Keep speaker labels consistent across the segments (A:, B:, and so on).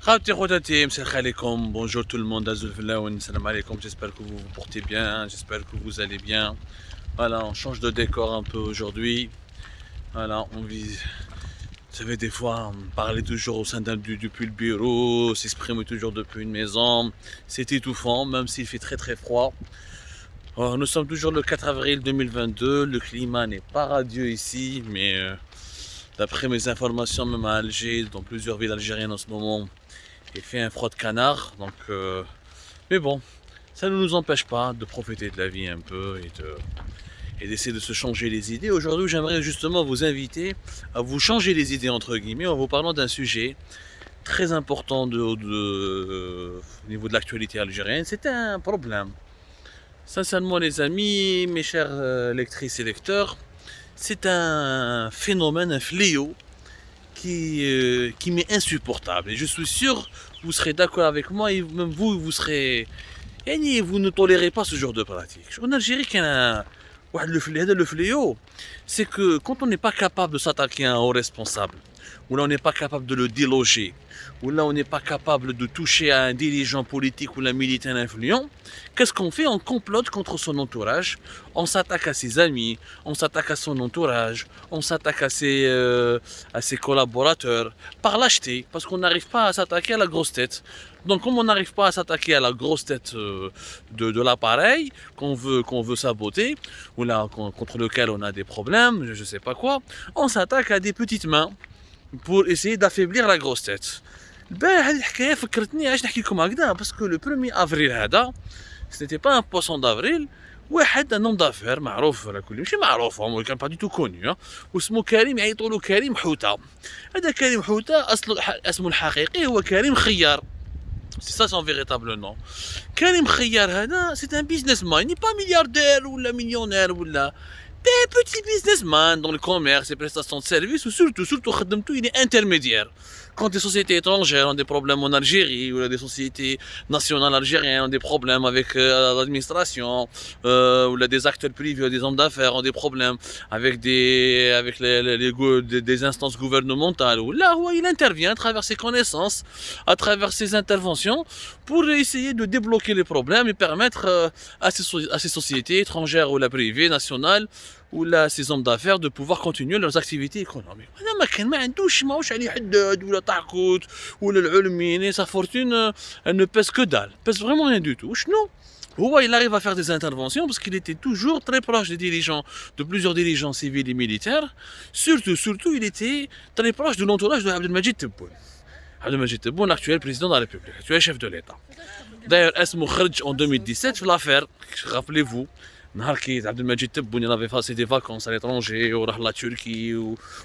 A: Khabti khoutati, m'salah alaikum, bonjour tout le monde, Azul Filaoun, salam alaikum, j'espère que vous vous portez bien, j'espère que vous allez bien. Voilà, on change de décor un peu aujourd'hui. Voilà, on vise. Vous savez, des fois, on parlait toujours au sein depuis le bureau, s'exprimer toujours depuis une maison. C'est étouffant, même s'il fait très très froid. Alors, nous sommes toujours le 4 avril 2022, le climat n'est pas radieux ici, mais d'après mes informations, même à Alger, dans plusieurs villes algériennes en ce moment, il fait un froid de canard. Mais bon, ça ne nous empêche pas de profiter de la vie un peu et d'essayer de se changer les idées. Aujourd'hui, j'aimerais justement vous inviter à vous changer les idées entre guillemets en vous parlant d'un sujet très important au niveau de l'actualité algérienne. C'est un problème. Sincèrement, les amis, mes chers lectrices et lecteurs, c'est un phénomène, un fléau qui m'est insupportable. Et je suis sûr que vous serez d'accord avec moi et même vous, vous ne tolérez pas ce genre de pratique. En Algérie, le fléau, c'est que quand on n'est pas capable de s'attaquer à un haut responsable, ou là on n'est pas capable de le déloger, ou là on n'est pas capable de toucher à un dirigeant politique ou un militant influent, qu'est-ce qu'on fait? On complote contre son entourage, on s'attaque à ses amis, on s'attaque à son entourage, on s'attaque à ses collaborateurs, par lâcheté, parce qu'on n'arrive pas à s'attaquer à la grosse tête. Donc comme on n'arrive pas à s'attaquer à la grosse tête de l'appareil qu'on veut saboter, ou là contre lequel on a des problèmes, je sais pas quoi, on s'attaque à des petites mains pour essayer d'affaiblir la grosse tête. البارح هذه الحكايه فكرتني علاش نحكي لكم هكذا باسكو لو 1 افريل هذا سنتي با ان بوسون دافريل واحد ان نوم دافير معروف على كل ماشي معروف هو كان با دي تو كوني واسمه كريم يعيطوا له كريم حوته. هذا كريم حوته اسمه الحقيقي هو كريم خيار. C'est ça son véritable nom. Karim Khayar هذا c'est un businessman, il n'est pas milliardaire ou millionnaire ou là. Petit businessman dans le commerce et prestations de services ou surtout خدمته il est intermédiaire. Quand des sociétés étrangères ont des problèmes en Algérie ou des sociétés nationales algériennes ont des problèmes avec l'administration ou des acteurs privés ou des hommes d'affaires ont des problèmes avec des instances gouvernementales ou là où il intervient à travers ses connaissances, à travers ses interventions pour essayer de débloquer les problèmes et permettre à ces sociétés étrangères ou la privée, nationale ou là ces hommes d'affaires de pouvoir continuer leurs activités économiques. انا ما كان ما عندوش ماهوش عليه حداد ولا طاحكوت ولا العلمين sa fortune elle ne pèse que dalle, pèse vraiment rien du tout. شنو هو il arrive à faire des interventions parce qu'il était toujours très proche des dirigeants, de plusieurs dirigeants civils et militaires. Surtout il était très proche de l'entourage de Abdelmadjid Tebboune. Abdelmadjid Tebboune, l'actuel président de la République, l'actuel chef de l'État. D'ailleurs, اسمه خرج en 2017 في l'affaire, rappelez-vous, نهار كي عبد المجيد تبون il avait passé des vacances à l'étranger وراح لا تركي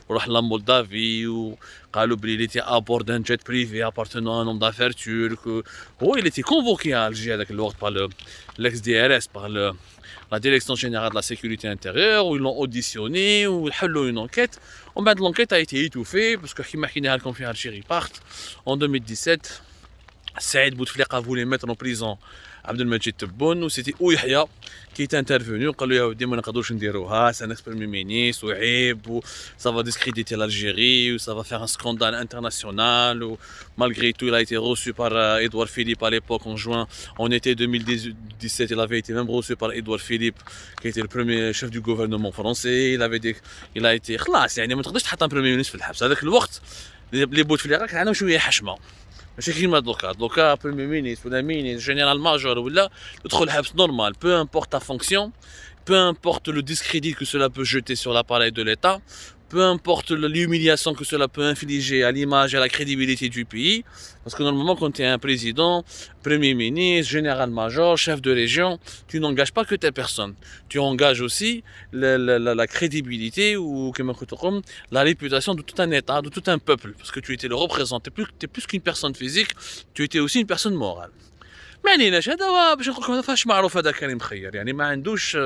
A: وراح لا مولدافي وقالوا بلي il était à bord d'un jet privé appartenant à un homme d'affaires turc. هو il était convoqué à Alger هذاك الوقت par l'ex-DRS par la direction générale de la sécurité intérieure où ils l'ont auditionné ou حلوا une enquête. En bas de l'enquête a été étouffée parce que كيما حكينا لكم في Algérie part en 2017. Saïd Bouteflika voulait mettre en prison Abdelmadjid Tebboune, c'était Ouyahia qui est intervenu. C'est un ex-premier ministre, ça va discréditer l'Algérie, ça va faire un scandale international. Malgré tout, il a été reçu par Édouard Philippe à l'époque en juin. En été 2017, il avait été même reçu par Édouard Philippe, qui était le premier chef du gouvernement français. Il a été. خلاص يعني ما تقدرش تحط un premier ministre في الحبس. هذاك الوقت les Bouteflika كان عندهم شوية حشمة. ماشي كيما دوكا بريمي مينيستر ولا مينيستر جنرال ماجور ولا تدخل الحبس نورمال peu importe ta fonction, peu importe le discrédit que cela peut jeter sur l'appareil de l'État, peu importe l'humiliation que cela peut infliger à l'image et à la crédibilité du pays, parce que normalement quand tu es un président, premier ministre, général-major, chef de région, tu n'engages pas que tes personnes, tu engages aussi la crédibilité ou la réputation de tout un État, de tout un peuple, parce que tu étais le représentant, tu es plus qu'une personne physique, tu étais aussi une personne morale. ما عليناش هذا هو باش نقول لكم هذا فاش معروف هذا كريم خير يعني ما عندوش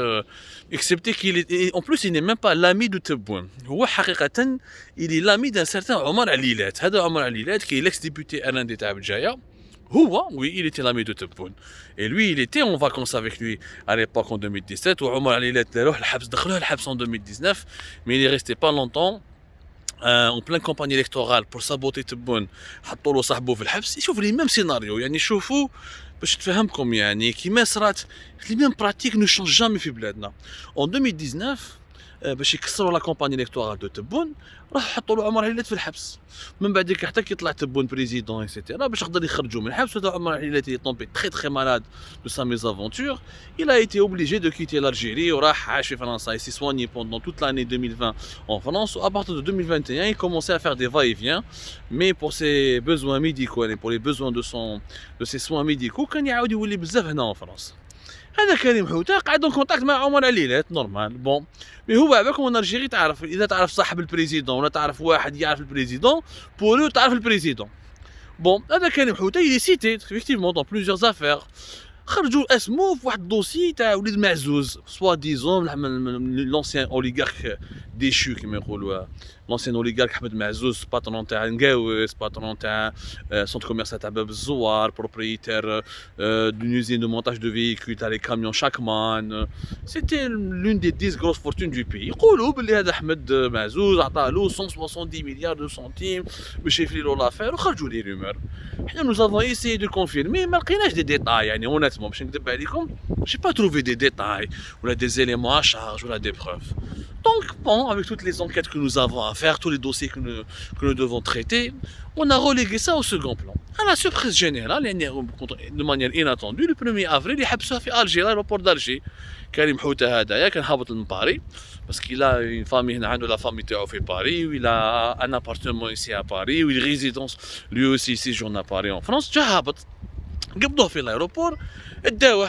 A: اكسبتي كي اون بلوس il n'est même pas l'ami de Tebboune. هو حقيقة il est l'ami d'un certain عمر عليلات. هذا عمر عليلات qui est l'ex-député RND تاع بجاية. هو oui il était l'ami de Tebboune et lui il était en vacances avec lui à l'époque en 2017 وعمر عليلات داروه الحبس دخلوه الحبس en 2019 mais il est resté pas longtemps en pleine campagne électorale pour saboter Tebboune حطوا له صاحبه في الحبس. يشوف لي ميم سيناريو يعني شوفوا باش تفهمكم يعني كيما صرات لي ميم براتيك نو شونج جامي في بلادنا. en 2019 باش يكسروا لا كومباني الكتورال دو تبون راح حطوا له عمر عليلات في الحبس. من بعد حتى كي طلع تبون بريزيدون ايتترا باش يقدر يخرجوا من الحبس. هذا عمر عليلات est tombé très très malade de sa mésaventure. Il a été obligé de quitter l'Algérie وراح عاش في فرنسا. Il s'est soigné pendant toute l'année 2020 en France. À partir de 2021 il commençait à faire des va-et-vient mais pour ses besoins médicaux et pour les besoins de ses soins médicaux كان يعاود يولي بزاف هنا en France. هذا كريم حوته قاعد كونتاكت مع عمر عليلات نورمال بون. مي هو عباكم ان الجيري تعرف اذا تعرف صاحب البريزيدون ولا تعرف واحد يعرف البريزيدون بولو تعرف البريزيدون. بون هذا كريم حوته يلي سيتي effectivement dans plusieurs affaires. خرجوا اسمه في واحد الدوسي تاع وليد معزوز سوا ديزون لونسيان اوليغارك ديشو كيما يقولوا لونسيان اوليغارك احمد معزوز باترون تاع نقاوس باترون تاع سونتر كوميرسال تاع باب الزوار بروبريتير دون usine de montage de véhicules تاع لي كاميون شاكمان. سيتي لون دي 10 غروس فورتون دو بي. يقولوا باللي هذا احمد معزوز عطاه له 170 مليار دو سنتيم باش يفري له لافير وخرجوا لي رومور. حنا نو زافون ايسيي دو كونفيرمي ما لقيناش دي ديتاي يعني honnêtement باش نكذب عليكم j'ai pas trouvé des détails ou là des éléments à charge ou là des preuves. Donc bon, avec toutes les enquêtes que nous avons à faire, tous les dossiers que nous devons traiter, on a relégué ça au second plan. À la surprise générale, de manière inattendue, le 1er avril, il حبسوه في Alger, l'aéroport d'Alger. كريم حوته هذايا كان هابط من باري parce qu'il a une famille هنا عنده la famille تاعو في باري و il a un appartement ici à Paris و il résidence lui aussi séjourne à Paris en France. جا هابط قبضوه في الايروبور اداوه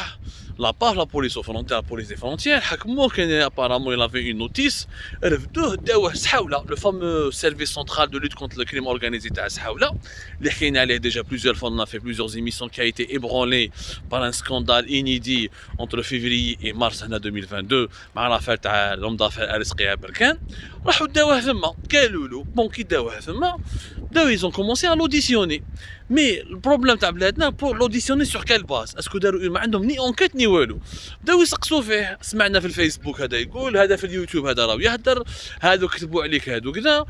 A: la police aux frontières, la police des frontières حكموه كان apparemment il avait une notice رفدوه داوه سحاوله le fameux service central de lutte contre le crime organisé تاع سحاوله اللي حكينا عليه déjà plusieurs fois. On a fait plusieurs émissions qui a été ébranlé par un scandale inédit entre février et mars 2022 مع l'affaire تاع l'homme d'affaires Aris Qia Berkane. راحوا داوه ثما قالوا له بون كي داوه ثما بداو ils ont commencé à l'auditionner. مي البروبليم تاع بلادنا بور لوديسيوني سور كال باز اسكو داروا ما عندهم ني اونكيت ني والو. بداو يسقسوا فيه سمعنا في الفيسبوك هذا يقول هذا في اليوتيوب هذا راه يهدر هذو كتبوا عليك هذو كذا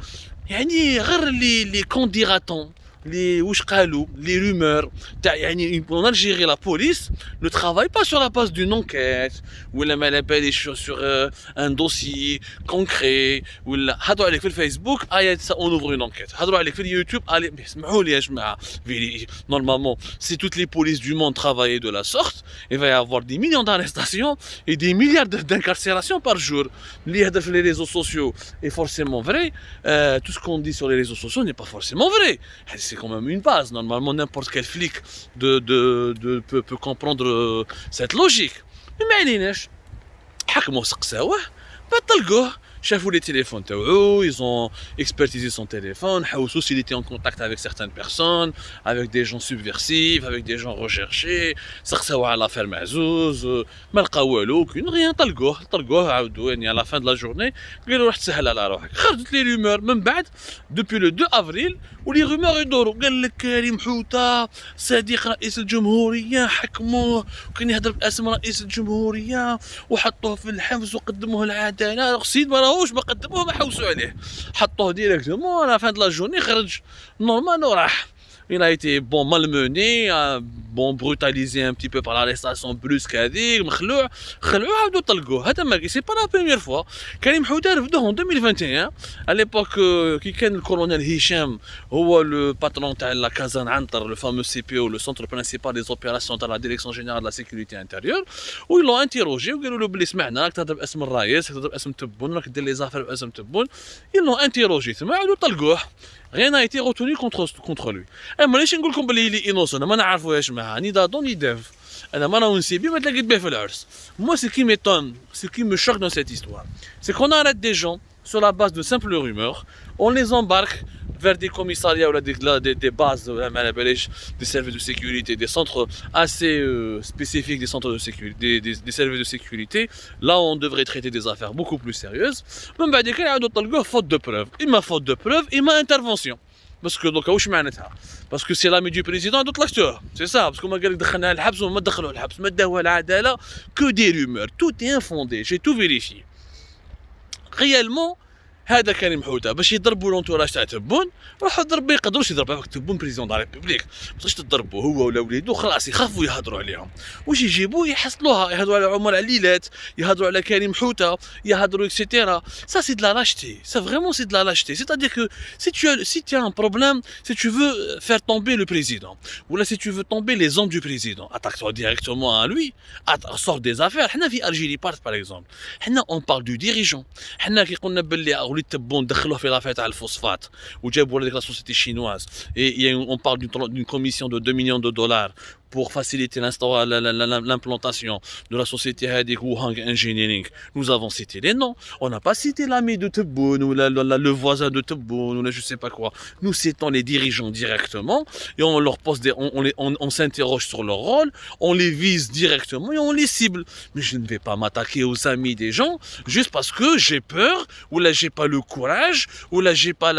A: يعني غير لي كونديراتون les واش قالوا les rumeurs تاع يعني en Algérie la police ne travaille pas sur la base d'une enquête ولا ما بالي sur un dossier concret ولا هضروا عليك في الفيسبوك on ouvre une enquête. هضروا عليك في اليوتيوب اسمعوا لي يا جماعه normalement si toutes les polices du monde travaillaient de la sorte il va y avoir des millions d'arrestations et des milliards d'incarcérations par jour. اللي يهضر في les réseaux sociaux est forcément vrai. Tout ce qu'on dit sur les réseaux sociaux n'est pas forcément vrai. C'est quand même une base. Normalement, n'importe quel flic peut comprendre cette logique. Mais معليناش حكموا سقساوه بطلقوه شافوا les téléphones تاعو ils ont expertisé son téléphone حوسوا s'il était en contact avec certaines personnes avec des gens subversifs avec des gens recherchés. سقساو على l'affaire معزوز ما لقاو والو كون rien. طلقوه عاودوا يعني à la fin de la journée قالوا روح تسهل على روحك. خرجت لي رومور من بعد depuis le 2 avril ولي رومور يدوروا قال لك كريم حوته صديق رئيس الجمهوريه حكموه وكان يهضر باسم رئيس الجمهوريه وحطوه في الحبس وقدموه العداله. سيد ما راهوش ما قدموه ما حوسوا عليه حطوه ديريكتومون على فان لا جورني خرج نورمال وراح. Il a été bon malmené, bon brutalisé un petit peu par l'arrestation brusque هذيك مخلوع عاودوا طلقوه. هذا ما سي با لا بروميير فوا. كريم حوته رفدوه en 2021 à l'époque كي كان الكولونيل هشام هو لو باترون تاع لا كازان عنتر لو فامو سي بي او لو سونتر برينسيبال دي اوبيراسيون تاع لا ديريكسيون جينيرال دو لا سيكوريتي انتيريور و ils l'ont interrogé وقالوا له بلي سمعنا راك تهضر باسم الرئيس تهضر باسم تبون راك دير لي زافير باسم تبون. ils l'ont interrogé ثم عاودوا طلقوه. Rien n'a été retenu contre lui. مانيش نقول لكم بلي لي انوسون ما نعرفوهاش معاه ني دادون ني ديف. انا ما راهو نسيبي ما تلاقيت به في العرس. Moi ce qui m'étonne, ce qui me choque dans cette histoire, c'est qu'on arrête des gens sur la base de simples rumeurs, on les embarque vers des commissariats ou des bases des services de sécurité, des centres assez spécifiques, des centres de sécurité, des services de sécurité, là où on devrait traiter des affaires beaucoup plus sérieuses. من بعد كده يعاودوا يطلقوه faute de preuve. إما faute de preuve إما intervention. parce que donc واش معناتها parce que c'est l'ami du président دوك طلقتوه c'est ça parce que ما قال لك دخلناه الحبس وما دخلوه الحبس ما داوه العداله que des rumeurs. Tout est infondé, j'ai tout vérifié. Réellement هذا كريم حوته باش يضربوا لونتوراج تاع تبون، روحوا ضربوا، ما يقدروش يضربوا تبون بريزيدون دو ريبوبليك، ما تقدرش تضربوا هو ولا وليدو، خلاص يخافوا يهضروا عليهم، واش يجيبوا يحصلوها، يهضروا على عمر عليلات، يهضروا على كريم حوته، يهضروا اكسيتيرا. Ça c'est de la lâcheté, ça vraiment c'est de la lâcheté. C'est-à-dire que si tu as un problème, si tu veux faire tomber le président, ou là si tu veux tomber les hommes du président, attaque-toi directement à lui, sort des affaires. حنا في Algérie par exemple, حنا on parle du dirigeant. حنا كي قلنا باللي وليد تبون دخلوه في لافير تاع الفوسفات وجابوا هذيك لا سوسيتي شينواز، et on parle d'une commission de 2 millions de dollars pour faciliter l'implantation de la société Hadik Wuhang Engineering. Nous avons cité les noms. On n'a pas cité l'ami de Tebboune ou le voisin de Tebboune ou je sais pas quoi. Nous citons les dirigeants directement et on leur pose on s'interroge sur leur rôle, on les vise directement et on les cible. Mais je ne vais pas m'attaquer aux amis des gens juste parce que j'ai peur ou là j'ai pas le courage ou là j'ai pas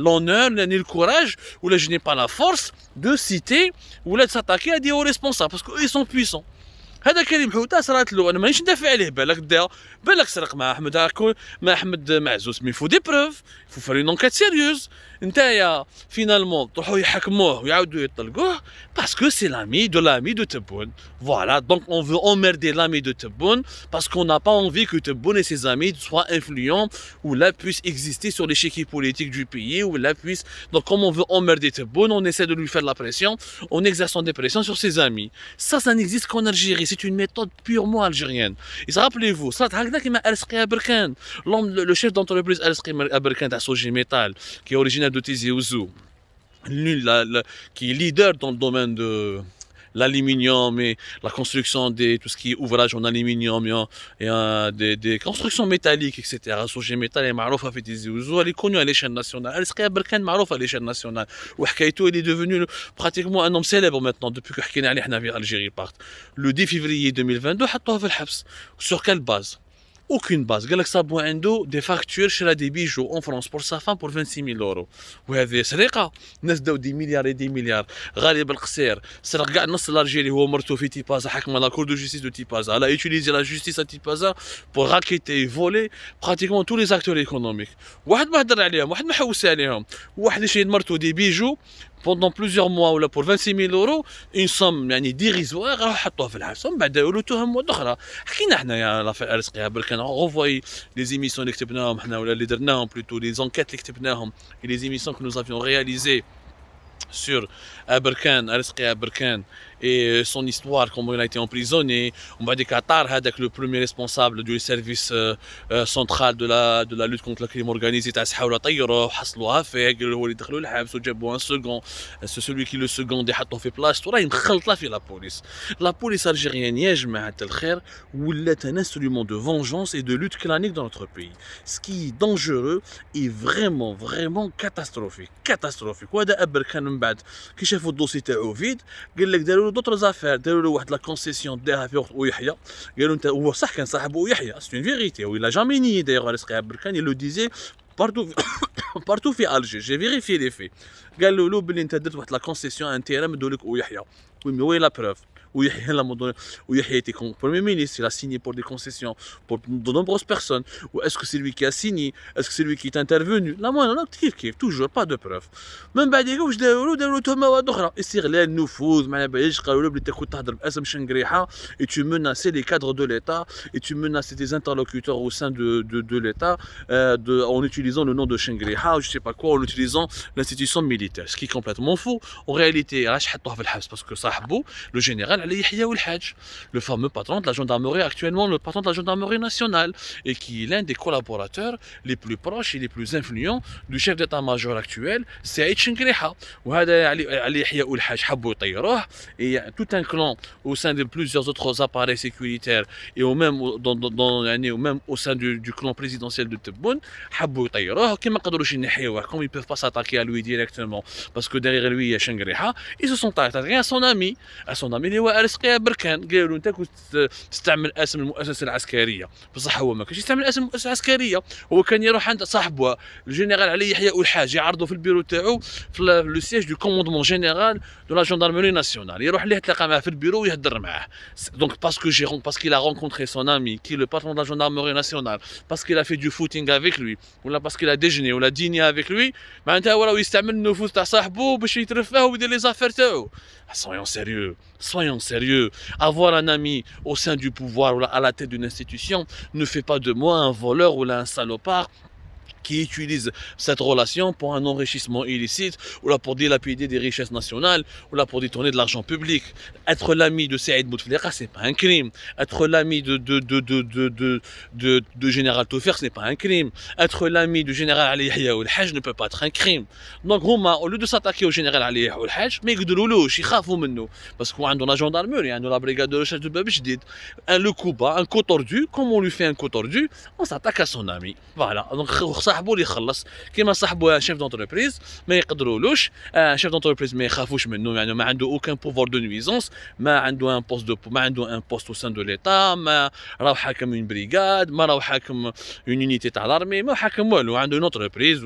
A: l'honneur ni le courage ou là je n'ai pas la force de citer ou là de s'attaquer à des hauts responsables parce qu'eux ils sont puissants. هذا كريم حوته صرات له، انا مانيش ندافع عليه، بالك سرق مع احمد معزوز، مي فو دي بروف، فو فار اون انكيت سيريوز. نتايا فينالمون تروحوا يحكموه ويعاودوا يطلقوه باسكو سي لامي دو تبون. Voilà, donc on veut emmerder l'ami de Tebboune parce qu'on n'a pas envie que Tebboune et ses amis soient influents ou là puissent exister sur l'échiquier politique du pays ou là puissent. Donc comme on veut emmerder Tebboune, on essaie de lui faire de la pression en exerçant des pressions sur ses amis. Ça n'existe qu'en Algérie, c'est une méthode purement algérienne. Et rappelez-vous, ça le chef d'entreprise Aberkan à Soji Metal, qui est originaire de Tizi Ouzou, qui est leader dans le domaine de l'aluminium et la construction tout ce qui est ouvrage en aluminium et des constructions métalliques, etc. Soji Metal est معروفة في Tizi Ouzou, elle est connue à l'échelle nationale. Al-Sqi Aberkan معروفة à l'échelle nationale. وحكايته il est devenu pratiquement un homme célèbre maintenant depuis que حكينا عليه حنا في Algérie part. Le 10 février 2022 حطوه في الحبس. Sur quelle base? Aucune base. قال لك صابوا عنده des factures chez des bijoux en France pour sa femme pour 26 000 euros. وهذه سرقة. الناس داو دي مليار دي مليار. غالب القصير سرق كاع نص الألجيري هو مرته في تيبازا، حكم la cour de justice de Tipaza. Elle a utilisé la justice à Tipaza pour racketter et voler pratiquement tous les acteurs économiques. واحد ما هدر عليهم، واحد ما حوس عليهم، واحد يشري مرته دي بيجو pendant plusieurs mois ou là pour 26 000 euros, une somme يعني dérisoire، راحوا حطوها في الحبس، ومن بعد داروا له تهم أخرى. حكينا حنايا لافير السقي بركان، renvoyez les émissions اللي كتبناهم حنا ولا اللي درناهم plutôt les enquêtes اللي كتبناهم et les émissions que nous avions réalisées sur Aberkan, Al-Sqi Aberkan et son histoire, comment il a été emprisonné. On va dire Qatar, avec le premier responsable du service central de la lutte contre le crime organisé, حاولوا طيروه حصلوها فيه، قالوا هو اللي دخلوا الحبس وجابوا un second. C'est celui qui le second حطوه في بلاصتو، راهي مخلطه في la police algérienne يا جماعة الخير ولات un instrument de vengeance et de lutte clanique dans notre pays. Ce qui est dangereux est vraiment catastrophique. وهذا أبركان من بعد كي شافوا الدوسي تاعو فيد قال لك داروا له دوطر زافير، داروا له واحد لا كونسيسيون داها في وقت ويحيى، قالوا انت هو صح كان صاحب ويحيى، سي اون فيغيتي ولا جامي ني دايوغ السقي بركان يلو ديزي بارتو في الجي، جي فيريفي لي في، قالوا له بلي انت درت واحد لا كونسيسيون ان تيران مدوا لك ويحيى، وي مي وي لا بروف. Ouyahi était Premier ministre, il a signé pour des concessions pour de nombreuses personnes. Ou est-ce que c'est lui qui a signé? Est-ce que c'est lui qui est intervenu? Là, moi, non, toujours, pas de preuves. Même بعد يقولوا واش داروا تهمة واحدة أخرى، استغلال النفوذ، ما على باليش، قالوا له بلي أنت كنت تهضر باسم شنقريحة et tu menaçais les cadres de l'État et tu menaçais des interlocuteurs au sein de l'État en utilisant le nom de Shengriha ou je sais pas quoi, en utilisant l'institution militaire. Ce qui est complètement faux. En réalité, علاش حطوه في الحبس parce que صاحبه le général Ali Yahya Oulhadj, le fameux patron de la gendarmerie, actuellement le patron de la gendarmerie nationale, et qui est l'un des collaborateurs les plus proches et les plus influents du chef d'état-major actuel, Saïd Chenkriha. Ali Yahya Oulhadj حبوا يطيروه, et il y a tout un clan au sein de plusieurs autres appareils sécuritaires et même au sein du clan présidentiel de Tebboune, حبوا يطيروه كي ما قدروش ينحيوه, comme ils peuvent pas s'attaquer à lui directement parce que derrière lui il y a Chenkriha, ils se sont attaqués à son ami اللي هو ارسقيا بركان، قالوا انت كنت تستعمل اسم المؤسسه العسكريه، بصح هو ما كانش يستعمل اسم المؤسسه العسكريه، هو كان يروح عند صاحبه الجنرال علي يحيى الحاج يعرضوا في البيرو تاعو في لو سيج دو كوموندمون جينيرال دو لا جندرمري ناسيونال، يروح ليه يتلاقى معاه في البيرو ويهضر معاه. دونك باسكو il a rencontré son ami qui est le patron de la gendarmerie nationale, parce qu'il a fait du footing avec lui, ولا parce qu'il a déjeuné ولا dîné avec lui، معناتها هو راه يستعمل النفوذ تاع صاحبه باش يترفاه ويدير لي زافير تاعو. Soyons sérieux, soyons sérieux. Avoir un ami au sein du pouvoir ou à la tête d'une institution ne fait pas de moi un voleur ou là un salopard qui utilise cette relation pour un enrichissement illicite, ou là pour dilapider des richesses nationales, ou là pour détourner de l'argent public. Être l'ami de Saïd Bouteflika, c'est pas un crime. Être l'ami de Général Taufer, ce n'est pas un crime. Être l'ami du Général Ali Yahya ou Hajj ne peut pas être un crime. Donc, Roma, au lieu de s'attaquer au Général Ali Yahya ou Hajj, mais ils يخافوا منه. Parce qu'on a la gendarmerie, on a la brigade de recherche de Bab Jdid. Le coup bas, un coup tordu, comme on lui fait un coup tordu, on s'attaque à son ami. Voilà. Donc, صاحبه اللي يخلص كيما صاحبه شيف دونتربريز ما يقدرولوش، شيف دونتربريز ما يخافوش منه، يعني ما عنده اوكان بوفوار دو نويزونس، ما عنده ان بوست ما عنده ان بوست او سان دو ليتا، ما راهو حاكم اون بريغاد، ما راهو حاكم اون يونيتي تاع لارمي، ما حاكم والو، عنده اون انتربريز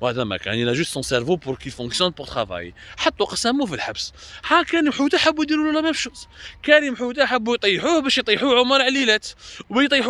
A: وهذا ما كان، يعني جوست سون سيرفو بور كي فونكسيون بور ترافاي. حطوا قسموه في الحبس. كريم حوته حبوا يديروا له لا ميم شوز، كريم حوته حبوا يطيحوه باش يطيحوا عمر عليلات،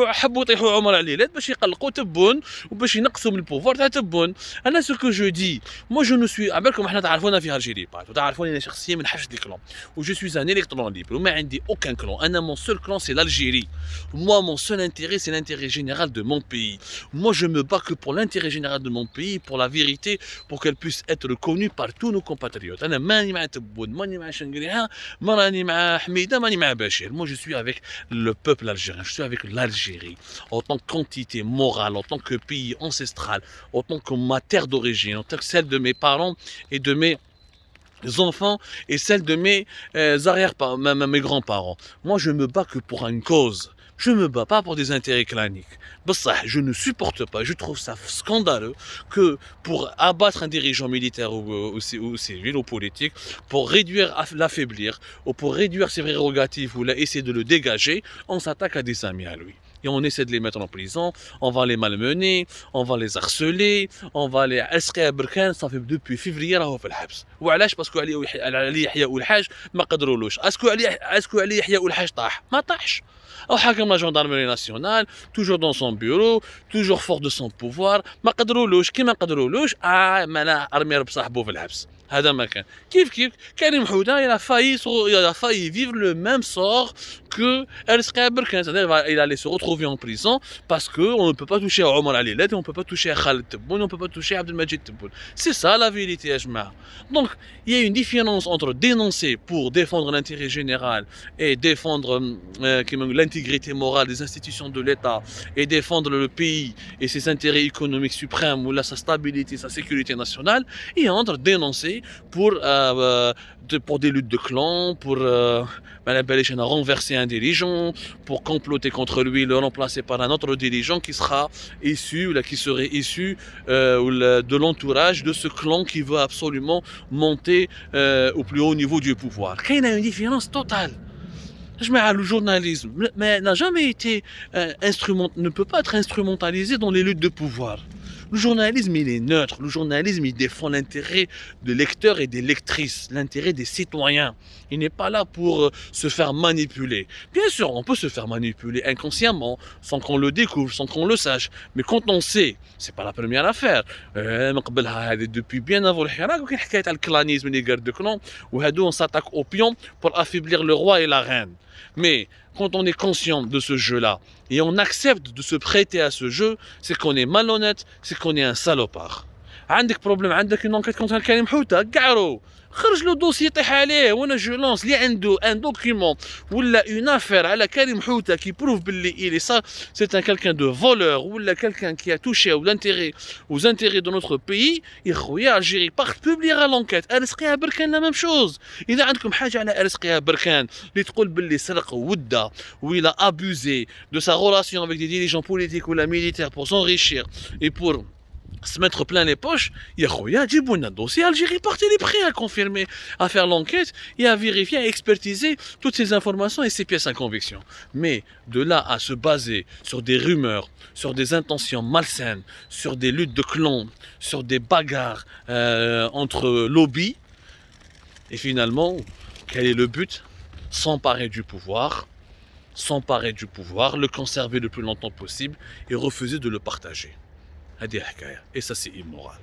A: حبوا يطيحوا عمر عليلات باش يقلقوا تبون وباش ينقصوا من البوفوار تاع تبون. انا سو كو جو دي مو جو نو سوي، عبالكم احنا تعرفونا في الجيري بات وتعرفوني انا شخصيا من حفظ الكلون، و جو سوي ان الكترون ليبر وما عندي اوكان كلون. انا مون سول كلون سي l'Algérie. Moi mon seul intérêt c'est l'intérêt général de mon pays. Moi je me bats que pour l'intérêt général de mon pays, pour la vérité, pour qu'elle puisse être connue par tous nos compatriotes. انا ماني مع تبون، ماني مع شنقريها، ماني مع حميده، ماني مع بشير. Moi je suis avec le peuple algérien, je suis avec l'Algérie en tant qu'entité morale, en tant que pays ancestral, en tant que ma terre d'origine, en tant que celle de mes parents et de mes enfants et celle de mes mes grands-parents. Moi je me bats que pour une cause. Je ne me bats pas pour des intérêts claniques. Je ne supporte pas, je trouve ça scandaleux que pour abattre un dirigeant militaire ou civil ou politique, pour réduire, l'affaiblir, ou pour réduire ses prérogatives ou essayer de le dégager, on s'attaque à des amis à lui. Et on essaie de les mettre en prison, on va les malmener, on va les harceler, on va les اسقي بركان. Ça fait depuis février راهو في الحبس. وعلاش؟ باسكو علي يحيى والحاج ما قدرولوش. اسكو علي يحيى والحاج طاح؟ ما طاحش. او حاكم لا جندرمري ناسيونال توجور دون سون بيرو، توجور فور دو سون بوفوار، ما قدرولوش. كي ما قدرولوش مالا ارمي بصاحبه في الحبس. هذا ما كان. كيف كريم حوده il a failli vivre le même sort que Elsqa Berkane, c'est-à-dire il allait se retrouver en prison parce que on ne peut pas toucher à Omar Alilet et on ne peut pas toucher à Khaled Tebboune, on ne peut pas toucher à Abdelmajid Tebboune. C'est ça la vérité, Ajma. Donc il y a une différence entre dénoncer pour défendre l'intérêt général et défendre l'intégrité morale des institutions de l'État et défendre le pays et ses intérêts économiques suprêmes ou là, sa stabilité, sa sécurité nationale, et entre dénoncer pour des luttes de clans, pour renverser un dirigeant, pour comploter contre lui, le remplacer par un autre dirigeant qui sera issu, ou là, qui serait issu de l'entourage de ce clan qui veut absolument monter au plus haut niveau du pouvoir. Il y a une différence totale. Le journalisme n'a jamais été ne peut pas être instrumentalisé dans les luttes de pouvoir. Le journalisme, il est neutre. Le journalisme, il défend l'intérêt de lecteurs et des lectrices, l'intérêt des citoyens. Il n'est pas là pour se faire manipuler. Bien sûr, on peut se faire manipuler inconsciemment, sans qu'on le découvre, sans qu'on le sache. Mais quand on sait, c'est pas la première affaire. Depuis bien avant le Hirak, il y a le clanisme des guerres de clans, où on s'attaque aux pions pour affaiblir le roi et la reine. Mais quand on est conscient de ce jeu-là et on accepte de se prêter à ce jeu, c'est qu'on est malhonnête, c'est qu'on est un salopard. عندك بروبليم، عندك une enquête contre كريم حوته، قعرو خرج له دوسي يطيح عليه، وانا جو لونس اللي عنده ان دوكيمون ولا اون افير على كريم حوته كي بروف باللي il est ça, c'est un quelqu'un de voleur ولا quelqu'un qui a touché aux intérêts de notre pays. يا خويا الجيري باغ بوبليغا لونكيت. ارسقيها بركان لا ميم شوز. اذا عندكم حاجه على ارسقيها بركان اللي تقول باللي سرق ودا ولا abusé de sa relation avec des dirigeants politiques ou la militaires pour s'enrichir et pour se mettre plein les poches, il y a un dossier, Algérie parti, il est prêt à confirmer, à faire l'enquête et à vérifier, à expertiser toutes ces informations et ces pièces à conviction. Mais de là à se baser sur des rumeurs, sur des intentions malsaines, sur des luttes de clans, sur des bagarres entre lobbies, et finalement, quel est le but? S'emparer du pouvoir, le conserver le plus longtemps possible et refuser de le partager. Et ça c'est immoral.